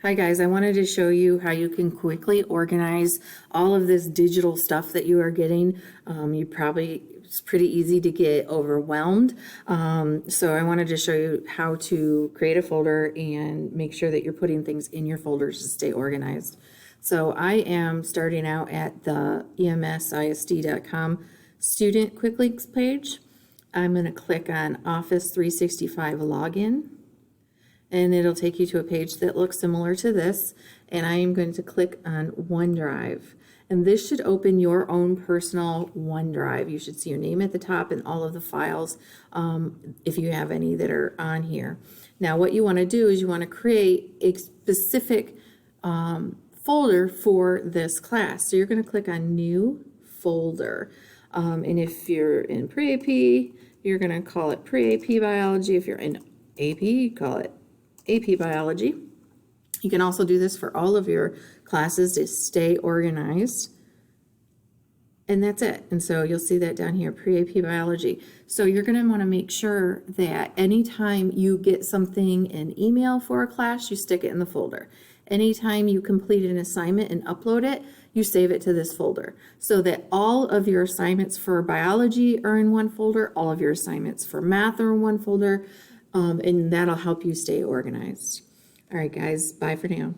Hi guys, I wanted to show you how you can quickly organize all of this digital stuff that you are getting. It's pretty easy to get overwhelmed. So I wanted to show you how to create a folder and make sure that you're putting things in your folders to stay organized. So I am starting out at the emsisd.com student quick links page. I'm going to click on Office 365 login. And it'll take you to a page that looks similar to this, and I am going to click on OneDrive. And this should open your own personal OneDrive. You should see your name at the top and all of the files, if you have any that are on here. Now what you want to do is you want to create a specific folder for this class. So you're going to click on New Folder. And if you're in Pre-AP, you're going to call it Pre-AP Biology. If you're in AP, you call it AP Biology. You can also do this for all of your classes to stay organized. And that's it. And so you'll see that down here, Pre-AP Biology. So you're going to want to make sure that anytime you get something in email for a class, you stick it in the folder. Anytime you complete an assignment and upload it, you save it to this folder so that all of your assignments for biology are in one folder, all of your assignments for math are in one folder, and that'll help you stay organized. All right, guys, bye for now.